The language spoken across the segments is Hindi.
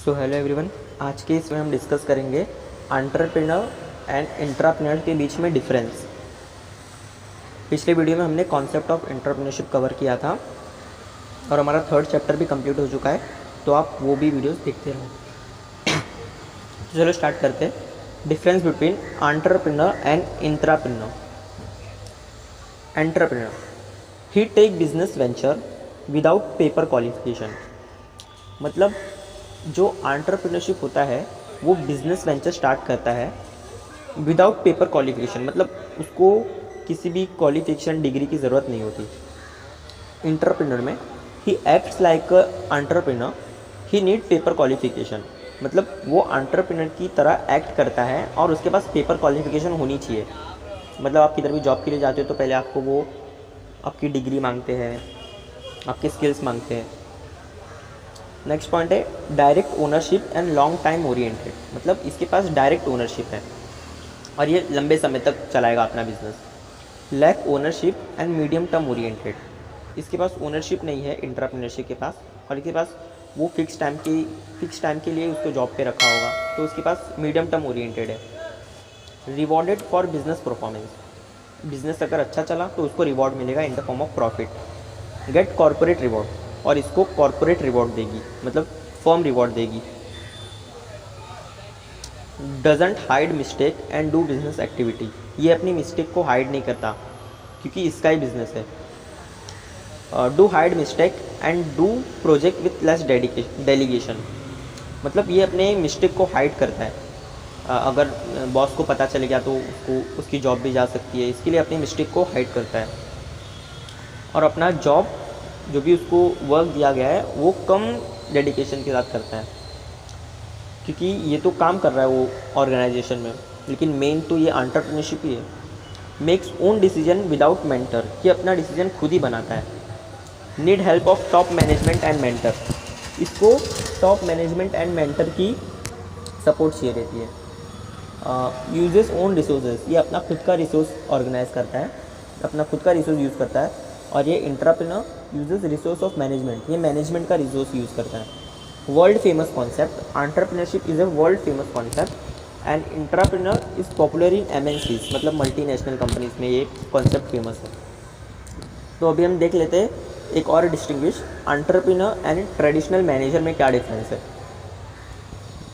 सो हेलो एवरीवन, आज के इसमें हम डिस्कस करेंगे एंटरप्रेन्योर एंड इंट्राप्रेन्योर के बीच में डिफरेंस। पिछले वीडियो में हमने कॉन्सेप्ट ऑफ एंटरप्रेन्योरशिप कवर किया था और हमारा थर्ड चैप्टर भी कंप्लीट हो चुका है, तो आप वो भी वीडियोस देखते रहो। चलो स्टार्ट करते हैं। Difference between entrepreneur and intrapreneur. Entrepreneur, he take business venture without paper qualification. मतलब जो एंटरप्रेन्योरशिप होता है वो बिजनेस वेंचर स्टार्ट करता है विदाउट पेपर क्वालिफिकेशन, मतलब उसको किसी भी क्वालिफिकेशन डिग्री की ज़रूरत नहीं होती। एंटरप्रेन्योर में he acts like entrepreneur, he need paper qualification. मतलब वो एंटरप्रेन्योर की तरह एक्ट करता है और उसके पास पेपर क्वालिफिकेशन होनी चाहिए। मतलब आप किधर भी जॉब के लिए जाते हो तो पहले आपको वो आपकी डिग्री मांगते हैं, आपके स्किल्स मांगते हैं। नेक्स्ट पॉइंट है direct ownership and long time oriented. मतलब इसके पास डायरेक्ट ओनरशिप है और ये लंबे समय तक चलाएगा अपना business. Lack ownership and medium term oriented. इसके पास ओनरशिप नहीं है एंटरप्रेन्योरशिप के पास, और इसके पास वो फिक्स टाइम के लिए उसको जॉब पे रखा होगा, तो उसके पास मीडियम टर्म ओरिएंटेड है। Rewarded for business performance. Business अगर अच्छा चला तो उसको रिवॉर्ड मिलेगा in the form of profit. Get corporate reward, और इसको कॉर्पोरेट रिवॉर्ड देगी, मतलब फर्म रिवॉर्ड देगी। Doesn't hide mistake and do business activity. ये अपनी मिस्टेक को हाइड नहीं करता क्योंकि इसका ही बिजनेस है। Do hide mistake and do project with less delegation. मतलब ये अपने मिस्टेक को हाइड करता है। अगर बॉस को पता चल गया तो उसकी जॉब भी जा सकती है, इसके लिए अपनी मिस्टेक को हाइड करता है। और अपना जॉब जो भी उसको वर्क दिया गया है वो कम डेडिकेशन के साथ करता है, क्योंकि ये तो काम कर रहा है वो ऑर्गेनाइजेशन में, लेकिन मेन तो ये एंटरप्रेन्योरशिप ही है। Makes own decision without mentor, कि अपना डिसीजन खुद ही बनाता है। Need help of top management and mentor. इसको टॉप मैनेजमेंट एंड मेंटर की सपोर्ट चाहिए रहती है। यूजेस ओन रिसोर्सेज, ये अपना खुद का रिसोर्स ऑर्गेनाइज करता है, अपना खुद का रिसोर्स यूज़ करता है। और ये intrapreneur uses resource of management, ये मैनेजमेंट का रिसोर्स यूज़ करता है। World famous concept, entrepreneurship is a world famous concept and intrapreneur is popular in MNCs, मतलब मल्टीनेशनल कंपनीज में ये कॉन्सेप्ट फेमस है। तो अभी हम देख लेते हैं एक और distinguish entrepreneur and traditional manager में क्या डिफरेंस है।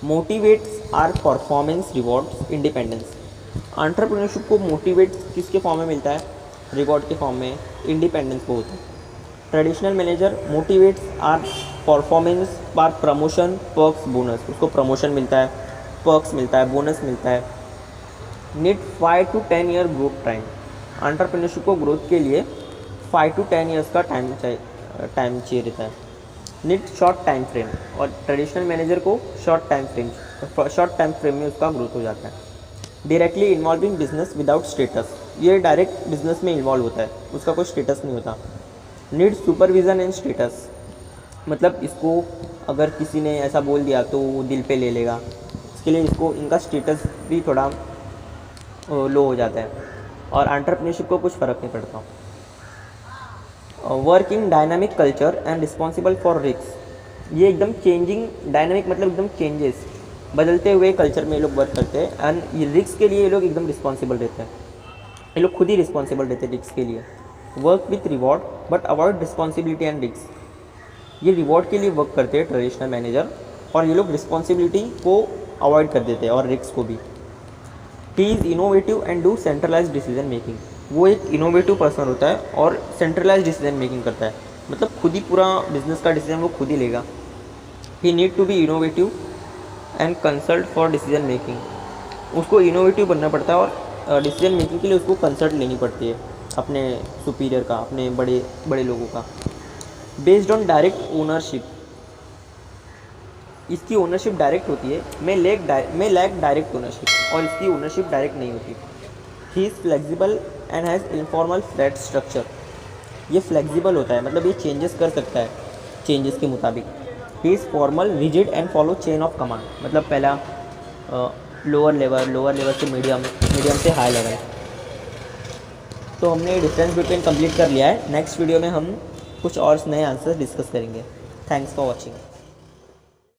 Motivates are performance, rewards, independence. Entrepreneurship को मोटिवेट किसके फॉर्म में मिलता है? रिवॉर्ड के फॉर्म में, इंडिपेंडेंस को होता है। Traditional manager motivates are performance बार प्रमोशन, पर्क्स, बोनस। उसको प्रमोशन मिलता है, पर्क्स मिलता है, बोनस मिलता है। Need 5 to 10 year growth time. Entrepreneurship को ग्रोथ के लिए 5 to 10 ईयर्स का टाइम चाहिए रहता है। नीड शॉर्ट टाइम फ्रेम, और ट्रेडिशनल मैनेजर को शॉर्ट टाइम फ्रेम में उसका ग्रोथ हो जाता है। Directly involving business without status, ये डायरेक्ट बिजनेस में इन्वॉल्व होता है, उसका कोई स्टेटस नहीं होता। नीड सुपरविजन एंड स्टेटस, मतलब इसको अगर किसी ने ऐसा बोल दिया तो वो दिल पे ले लेगा, इसके लिए इसको इनका स्टेटस भी थोड़ा लो हो जाता है। और एंटरप्रेन्योरशिप को कुछ फ़र्क नहीं पड़ता। Work in dynamic culture and responsible for risk, ये एकदम चेंजिंग, डायनामिक मतलब एकदम चेंजेस, बदलते हुए कल्चर में ये लोग वर्क करते हैं। एंड ये रिस्क के लिए ये लोग एकदम रिस्पॉन्सिबल रहते हैं, ये लोग खुद ही रिस्पॉन्सिबल रहते हैं रिस्क के लिए। Work with reward but avoid responsibility and risk, ये रिवॉर्ड के लिए वर्क करते हैं ट्रेडिशनल मैनेजर, और ये लोग रिस्पॉन्सिबिलिटी को अवॉइड कर देते हैं और रिस्क को भी। He is innovative and do centralize decision making, वो एक इनोवेटिव पर्सन होता है और सेंट्रलाइज डिसीजन मेकिंग करता है, मतलब खुद ही पूरा बिजनेस का डिसीजन वो खुद ही लेगा। He need to be innovative and consult for decision making, उसको इनोवेटिव बनना पड़ता है और डिसीजन मेकिंग के लिए उसको कंसल्ट लेनी पड़ती है अपने सुपीरियर का, अपने बड़े लोगों का। बेस्ड ऑन डायरेक्ट ओनरशिप, इसकी ओनरशिप डायरेक्ट होती है, मैं लैक डायरेक्ट ओनरशिप, और इसकी ओनरशिप डायरेक्ट नहीं होती। He is flexible and has informal flat structure, ये फ्लेक्सिबल होता है, मतलब ये चेंजेस कर सकता है चेंजेस के मुताबिक। He is formal, rigid and follow chain of command, मतलब पहला लोअर लेवल से मीडियम से हाई लेवल। तो हमने डिफरेंस बिटवीन कंप्लीट कर लिया है। नेक्स्ट वीडियो में हम कुछ और नए आंसर डिस्कस करेंगे। Thanks for watching.